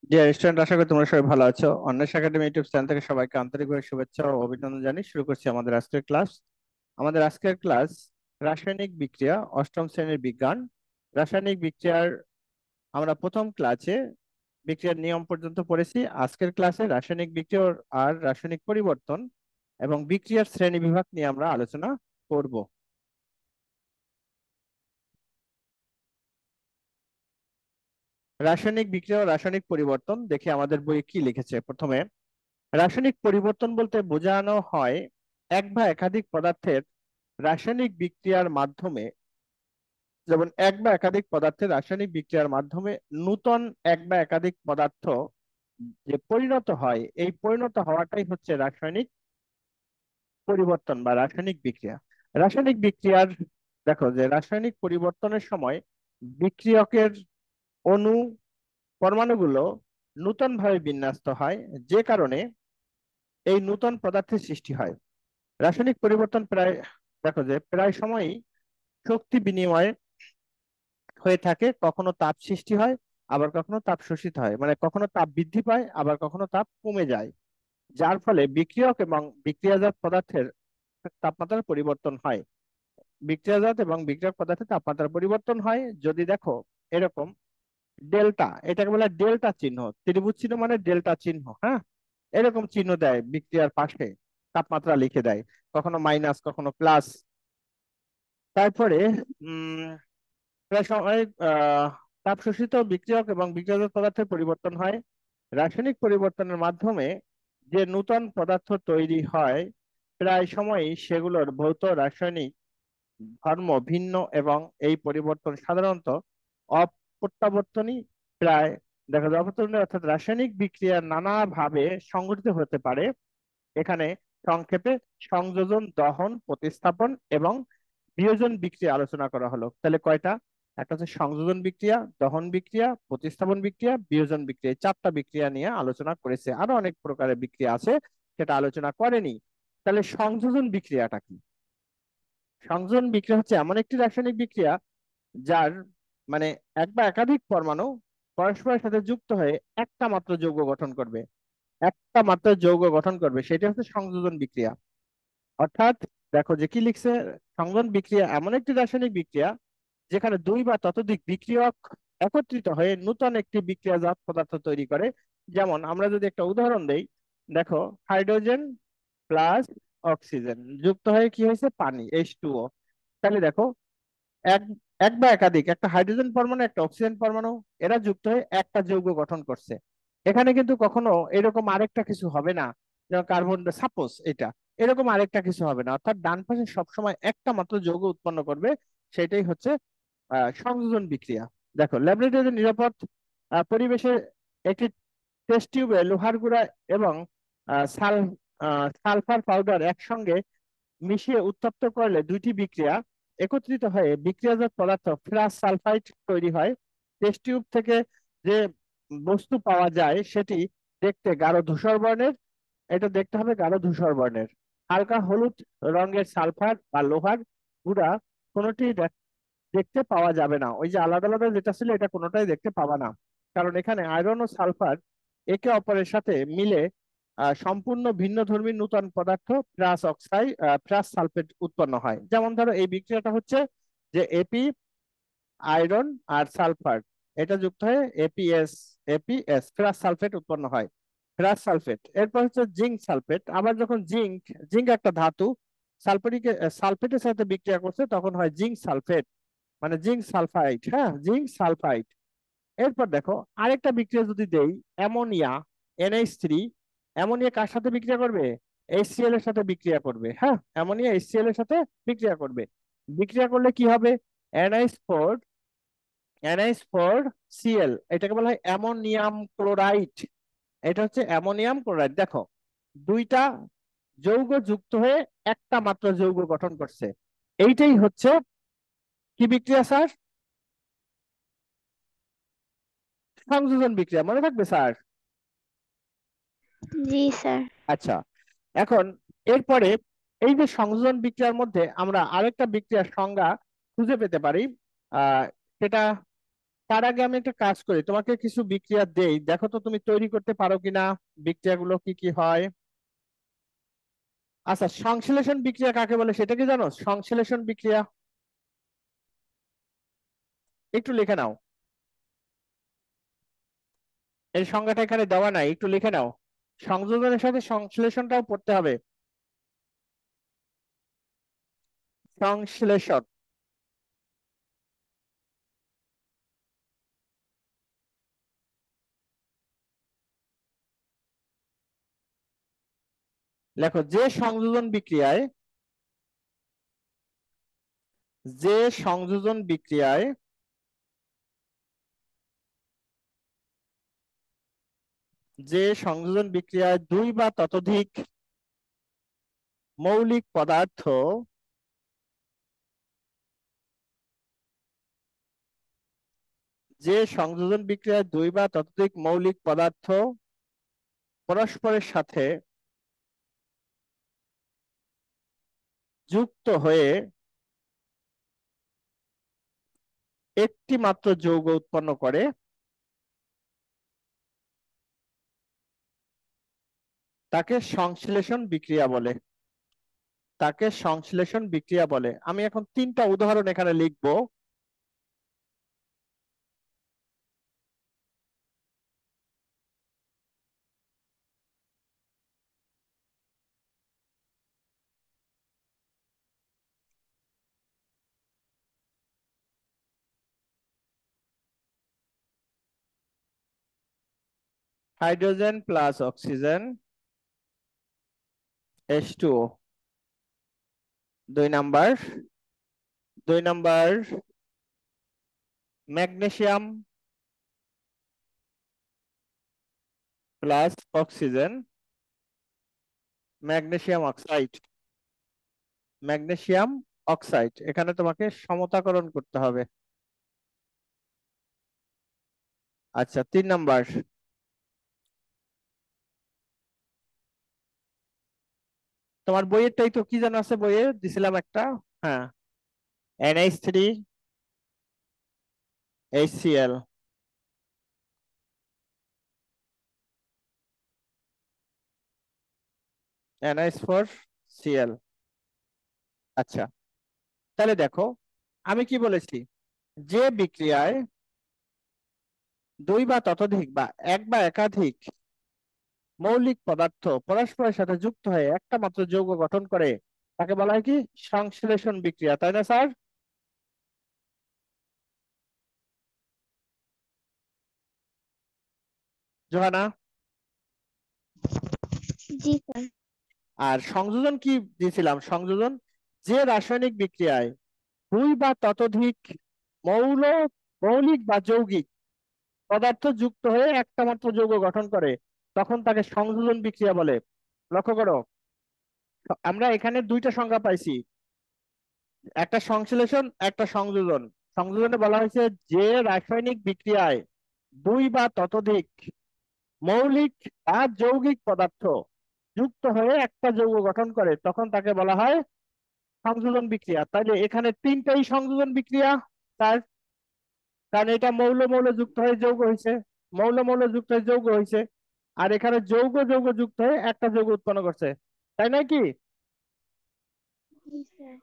Dear student, আশা করি তোমরা সবাই ভালো আছো। অন্বেষ একাডেমি ইউটিউব চ্যানেল থেকে সবাইকে আন্তরিকভাবে শুভেচ্ছা ও অভিনন্দন জানিয়ে শুরু করছি আমাদের আজকের ক্লাস। রাসায়নিক বিক্রিয়া, অষ্টম শ্রেণীর বিজ্ঞান। রাসায়নিক বিক্রিয়ার আমরা প্রথম ক্লাসে বিক্রিয়ার নিয়ম পর্যন্ত পড়েছি। আজকের ক্লাসে রাসায়নিক বিক্রিয়া আর রাসায়নিক পরিবর্তন এবং বিক্রিয়ার শ্রেণী বিভাগ নিয়ে আমরা আলোচনা করব। রাসায়নিক বিক্রিয়া ও রাসায়নিক পরিবর্তন দেখে আমাদের বইয়ে কি লিখেছে। প্রথমে, রাসায়নিক পরিবর্তন বলতে বোঝানো হয় এক বা একাধিক পদার্থের রাসায়নিক বিক্রিয়ার মাধ্যমে, যেমন এক বা একাধিক পদার্থের রাসায়নিক বিক্রিয়ার মাধ্যমে নূতন এক বা একাধিক পদার্থ যে পরিণত হয়, এই পরিণত হওয়াটাই হচ্ছে রাসায়নিক পরিবর্তন বা রাসায়নিক বিক্রিয়া। রাসায়নিক বিক্রিয়ার দেখো যে রাসায়নিক পরিবর্তনের সময় বিক্রিয়কের অণু পরমাণুগুলো নূতন ভাবে বিন্যস্ত হয়, যে কারণে এই নূতন পদার্থের সৃষ্টি হয়। রাসায়নিক পরিবর্তন প্রায় সময়ই শক্তি বিনিময় হয়ে থাকে। কখনো তাপ সৃষ্টি হয়, আবার কখনো তাপ শোষিত হয়, মানে কখনো তাপ বৃদ্ধি পায়, আবার কখনো তাপ কমে যায়, যার ফলে বিক্রিয়ক এবং বিক্রিয়াজাত পদার্থের তাপমাত্রার পরিবর্তন হয়। বিক্রিয়াজাত এবং বিক্রিয়ক পদার্থের তাপমাত্রার পরিবর্তন হয় যদি দেখো এরকম ডেল্টা, এটাকে বলে ডেল্টা চিহ্ন, ত্রিভুজ চিহ্ন মানে ডেল্টা চিহ্ন, হ্যাঁ। এরকম চিহ্ন দেয় বিক্রিয়ার পাশে, তাপমাত্রা লিখে দেয়, কখনো মাইনাস কখনো প্লাস। তারপরে উম প্রায় সময় তাপ শোষিত বিক্রিয়ক এবং বিক্রিয়াজাত পদার্থের পরিবর্তন হয়। রাসায়নিক পরিবর্তনের মাধ্যমে যে নূতন পদার্থ তৈরি হয়, প্রায় সময়ই সেগুলোর ভৌত রাসায়নিক ধর্ম ভিন্ন, এবং এই পরিবর্তন সাধারণত অপ্রত্যাবর্তনী। প্রায় দেখা যায় অপ্রত্যাবর্তনী, অর্থাৎ রাসায়নিক বিক্রিয়া নানাভাবে সংঘটিত হতে পারে। এখানে সংক্ষেপে সংযোজন, দহন, প্রতিস্থাপন এবং বিয়োজন বিক্রিয়া আলোচনা করা হলো। তাহলে কয়টা? একটা হচ্ছে সংযোজন বিক্রিয়া, দহন বিক্রিয়া, প্রতিস্থাপন বিক্রিয়া, বিয়োজন বিক্রিয়া। এই চারটা বিক্রিয়া নিয়ে আলোচনা করেছে। আরো অনেক প্রকারের বিক্রিয়া আছে, সেটা আলোচনা করেনি। তাহলে সংযোজন বিক্রিয়াটা কি? সংযোজন বিক্রিয়া হচ্ছে এমন একটি রাসায়নিক বিক্রিয়া যার মানে এক বা একাধিক পরমাণু পরস্পরের সাথে যুক্ত হয়ে একটা মাত্র যৌগ গঠন করবে। একটা মাত্র যৌগ গঠন করবে, সেটা হচ্ছে সংযোজন বিক্রিয়া। অর্থাৎ দেখো যে কি লিখছে, সংযোজন বিক্রিয়া এমন একটি রাসায়নিক বিক্রিয়া যেখানে দুই বা ততোধিক বিক্রিয়ক একত্রিত হয়ে নূতন একটি বিক্রিয়াজাত পদার্থ তৈরি করে। যেমন আমরা যদি একটা উদাহরণ দেই, দেখো হাইড্রোজেন প্লাস অক্সিজেন যুক্ত হয়ে কি হয়েছে? পানি, H2O। তাহলে দেখো এক এক বা একাধিক, একটা হাইড্রোজেন পরমাণু একটা অক্সিজেন পরমাণু, এরা যুক্ত হয়ে একটা যৌগ গঠন করছে। এখানে কিন্তু কখনো এরকম আরেকটা কিছু হবে না, যেমন কার্বন, সাপোজ এটা, এরকম আরেকটা কিছু হবে না। অর্থাৎ ডান পাশে সবসময় একটা মাত্র যৌগ উৎপন্ন করবে, সেটাই হচ্ছে সংযোজন বিক্রিয়া। দেখো ল্যাবরেটরি নিরাপদ পরিবেশে একটি টেস্ট টিউবে লোহার গুঁড়া এবং আহ, সাল সালফার পাউডার একসঙ্গে মিশিয়ে উত্তপ্ত করলে দুইটি বিক্রিয়া একত্রিত হয়ে বিক্রিয়াজাত পদার্থ ফেরাস সালফাইড তৈরি হয়। টেস্ট টিউব থেকে যে বস্তু পাওয়া যায় সেটি দেখতে গাঢ় ধূসর বর্ণের। এটা দেখতে হবে গাঢ় ধূসর বর্ণের। হালকা হলুদ রঙের সালফার বা লোহার গুঁড়া কোনোটি দেখতে পাওয়া যাবে না। ওই যে আলাদা আলাদা যেটা ছিল, এটা কোনোটাই দেখতে পাবা না, কারণ এখানে আয়রন ও সালফার একে অপরের সাথে মিলে সম্পূর্ণ ভিন্নধর্মী নূতন পদার্থ প্লাস অক্সাইড প্লাস সালফেট উৎপন্ন হয়। যেমন ধরো এই বিক্রিয়াটা হচ্ছে যে আয়রন আর সালফার, এটা যুক্ত হয়ে এপিএস ফেরাস সালফেট উৎপন্ন হয়। ফেরাস সালফেট, এরপর হচ্ছে জিঙ্ক সালফেট। আবার যখন জিঙ্ক জিঙ্ক একটা ধাতু সালফেটিক সালফেটের সাথে বিক্রিয়া করছে, তখন হয় জিঙ্ক সালফেট, মানে জিঙ্ক সালফাইড, হ্যাঁ, জিঙ্ক সালফাইড। এরপর দেখো আরেকটা বিক্রিয়া যদি দেই, অ্যামোনিয়া, NH3। অ্যামোনিয়া কার সাথে বিক্রিয়া করবে? HCl এর সাথে বিক্রিয়া করবে, হ্যাঁ, অ্যামোনিয়া HCl এর সাথে বিক্রিয়া করবে। বিক্রিয়া করলে কি হবে? NH4, NH4Cl, এটাকে বলা হয় অ্যামোনিয়াম ক্লোরাইড। এটা হচ্ছে অ্যামোনিয়াম ক্লোরাইড। দেখো দুইটা যৌগ যুক্ত হয়ে একটা মাত্র যৌগ গঠন করছে। এইটাই হচ্ছে কি বিক্রিয়া স্যার? সংযোজন বিক্রিয়া, মনে থাকবে স্যার? জি স্যার। আচ্ছা, এখন এরপরে এই যে সংযোজন বিক্রিয়ার মধ্যে আমরা আরেকটা বিক্রিয়ার সংজ্ঞা খুঁজে পেতে পারি। সেটা তার আগে আমি একটা কাজ করি, তোমাকে কিছু বিক্রিয়া দেই, দেখো তো তুমি তৈরি করতে পারো কিনা। বিক্রিয়াগুলো কি কি হয়? আচ্ছা, সংশ্লেষণ বিক্রিয়া কাকে বলে সেটা কি জানো? সংশ্লেষণ বিক্রিয়া একটু লিখে নাও। এর সংজ্ঞাটা এখানে দেওয়া নাই, একটু লিখে নাও। সংযোজনের সাথে সংশ্লেষণটাও পড়তে হবে। সংশ্লেষণ। লেখো, যে সংযোজন বিক্রিয়ায় দুই বা ততোধিক মৌলিক পদার্থ পরস্পরের সাথে যুক্ত হয়ে একটি মাত্র যৌগ উৎপন্ন করে তাকে সংশ্লেষণ বিক্রিয়া বলে। আমি এখন তিনটা উদাহরণ এখানে লিখবো। Hydrogen plus oxygen, H2O। দুই নাম্বার, দুই number magnesium plus oxygen, magnesium oxide. এখানে তোমাকে সমতাকরণ করতে হবে। আচ্ছা, তিন নাম্বার, তোমার বইয়েরটাই তো কি জানা আছে, বইয়ে দিছিলাম একটা। হ্যাঁ, NH3 HCl, NH4 Cl। আচ্ছা, তাহলে দেখো আমি কি বলেছি, যে বিক্রিয়ায় দুই বা ততোধিক বা এক বা একাধিক মৌলিক পদার্থ পরস্পরের সাথে যুক্ত হয়ে একটা মাত্র যৌগ গঠন করে তাকে বলা হয় কি? সংশ্লেষণ বিক্রিয়া, তাই না স্যার? জোহানা। জি স্যার। আর সংযোজন কি দিয়েছিলাম? সংযোজন যে রাসায়নিক বিক্রিয়ায় দুই বা ততোধিক মৌল মৌলিক বা যৌগিক পদার্থ যুক্ত হয়ে একটা মাত্র যৌগ গঠন করে তখন তাকে সংযোজন বিক্রিয়া বলে। লক্ষ্য করো, আমরা এখানে দুইটা সংজ্ঞা পাইছি, একটা সংশ্লেষণ, একটা সংযোজন। সংযোজনে বলা হয়েছে যে রাসায়নিক বিক্রিয়ায় দুই বা ততোধিক মৌলিক বা যৌগিক পদার্থ যুক্ত হয়ে একটা যৌগ গঠন করে তখন তাকে বলা হয় সংযোজন বিক্রিয়া। তাইলে এখানে তিনটাই সংযোজন বিক্রিয়া তার, কারণ এটা মৌল মৌল যুক্ত হয়ে যৌগ হয়েছে, মৌল মৌল যুক্ত হয়ে যৌগ হয়েছে, আর এখানে যৌগ যৌগ যুক্ত হয়ে একটা যৌগ উৎপন্ন করছে, তাই নয় কি? জি স্যার।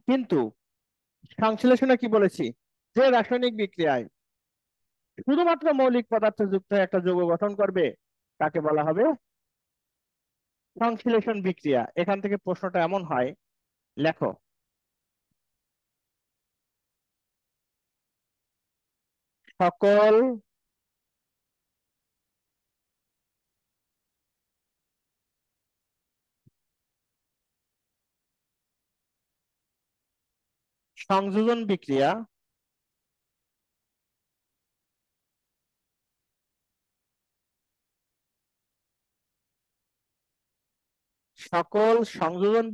কিন্তু সংশ্লেষণে কি বলেছি, যে রাসায়নিক বিক্রিয়ায় শুধুমাত্র মৌলিক পদার্থ যুক্ত হয়ে একটা যৌগ গঠন করবে তাকে বলা হবে সংশ্লেষণ বিক্রিয়া। এখান থেকে প্রশ্নটা এমন হয়, লেখো, সকল সংযোজন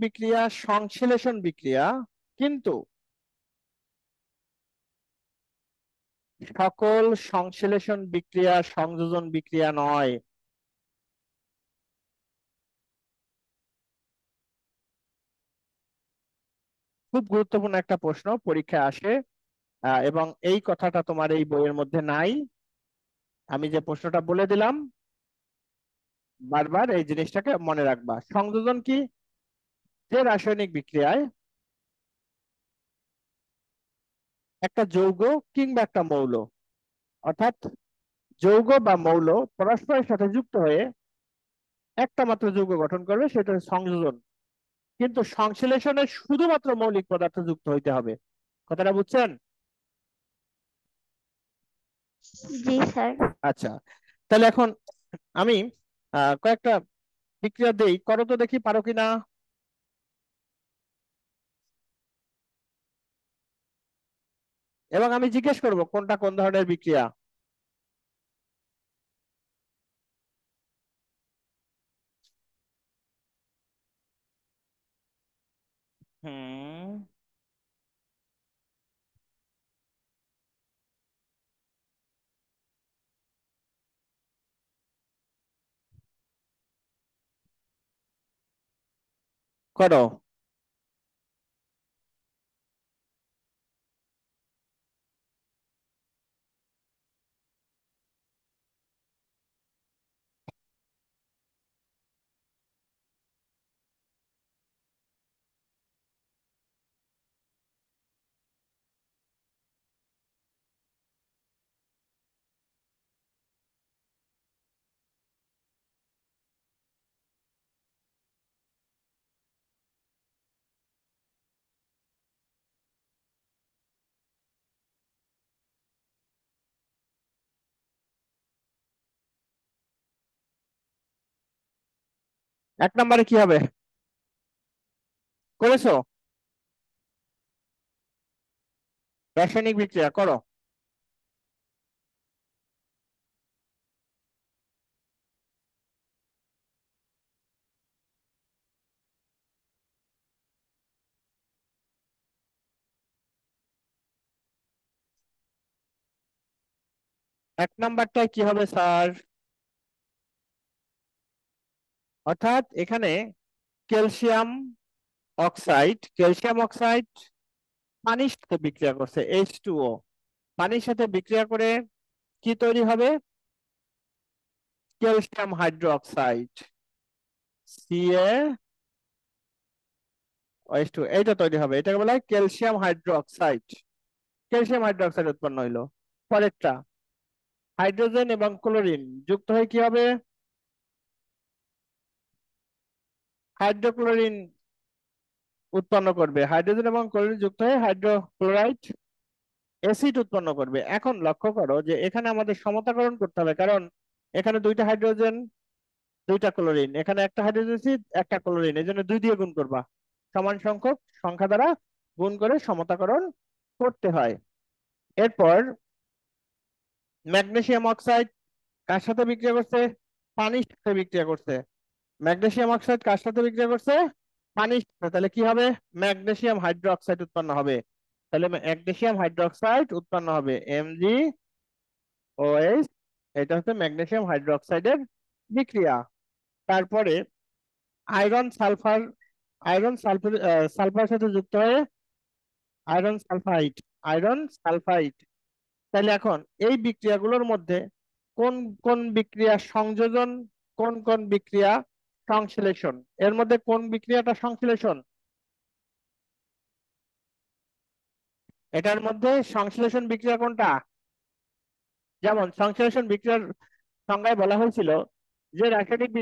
বিক্রিয়া সংশ্লেষণ বিক্রিয়া, কিন্তু সকল সংশ্লেষণ বিক্রিয়া সংযোজন বিক্রিয়া নয়। খুব গুরুত্বপূর্ণ একটা প্রশ্ন, পরীক্ষায় আসে। এবং এই কথাটা তোমার এই বইয়ের মধ্যে নাই। আমি যে প্রশ্নটা বলে দিলাম, বারবার এই জিনিসটাকে মনে রাখবা। সংযোজন কি? যে রাসায়নিক বিক্রিয়ায় একটা যৌগ কিংবা একটা মৌল, অর্থাৎ যৌগ বা মৌল পরস্পরের সাথে যুক্ত হয়ে একটা মাত্র যৌগ গঠন করবে, সেটা হচ্ছে সংযোজন। কিন্তু সংশ্লেষণে শুধুমাত্র মৌলিক পদার্থ যুক্ত হইতে হবে। কথাটা বুঝছেন? জি স্যার। আচ্ছা, তাহলে এখন আমি কয়েকটা বিক্রিয়া দেই, করো তো দেখি পারো কিনা। এবং আমি জিজ্ঞেস করব কোনটা কোন ধরনের বিক্রিয়া। হুম, করো। এক নম্বরে কি হবে? করেছো? রাসায়নিক বিক্রিয়া করো। এক নাম্বারটায় কি হবে স্যার? অর্থাৎ এখানে ক্যালসিয়াম ক্যালসিয়াম অক্সাইড পানির সাথে বিক্রিয়া করছে, H2O। পানির সাথে বিক্রিয়া করে কি তৈরি হবে? ক্যালসিয়াম হাইড্রোক্সাইড, CaOH2, এইটা তৈরি হবে। এটাকে বলা হয় ক্যালসিয়াম হাইড্রোক্সাইড। ক্যালসিয়াম হাইড্রোক্সাইড উৎপন্ন হইলো। পরেরটা, হাইড্রোজেন এবং ক্লোরিন যুক্ত হয়ে কি হবে? হাইড্রোক্লোরিন উৎপন্ন করবে। হাইড্রোজেন এবং ক্লোরিন যুক্ত হয়ে হাইড্রোক্লোরাইড অ্যাসিড উৎপন্ন করবে। এখন লক্ষ্য করো যে এখানে আমাদের সমতাকরণ করতে হবে, কারণ এখানে দুইটা হাইড্রোজেন, দুইটা ক্লোরিন, এখানে একটা হাইড্রোজেন অ্যাসিড, একটা ক্লোরিন, এই জন্য দুই দিয়ে গুণ করবা। সমান সংখ্যক সংখ্যা দ্বারা গুণ করে সমতাকরণ করতে হয়। এরপর ম্যাগনেসিয়াম অক্সাইড কার সাথে বিক্রিয়া করছে? পানির সাথে বিক্রিয়া করছে। ম্যাগনেসিয়াম অক্সাইড কার সাথে বিক্রিয়া করছে? পানির সাথে। তাহলে কি হবে? ম্যাগনেসিয়াম হাইড্রোক্সাইড উৎপন্ন হবে। তাহলে ম্যাগনেসিয়াম হাইড্রোক্সাইড উৎপন্ন হবে, MgOH। এটা হচ্ছে ম্যাগনেসিয়াম হাইড্রোক্সাইডের বিক্রিয়া। তারপরে আয়রন সালফার, আয়রন সালফার সালফারের সাথে যুক্ত হয়ে আয়রন সালফাইড, আয়রন সালফাইড। তাহলে এখন এই বিক্রিয়াগুলোর মধ্যে কোন কোন বিক্রিয়া সংযোজন, কোন কোন বিক্রিয়া সংশ্লেষণ? এর মধ্যে কোন বিক্রিয়াটা সংশ্লেষণ? এটার মধ্যে সংশ্লেষণ বিক্রিয়া কোনটা? যেমন সংশ্লেষণ বিক্রিয়ার সংজ্ঞায় বলা হয়েছিল যে রাসায়নিক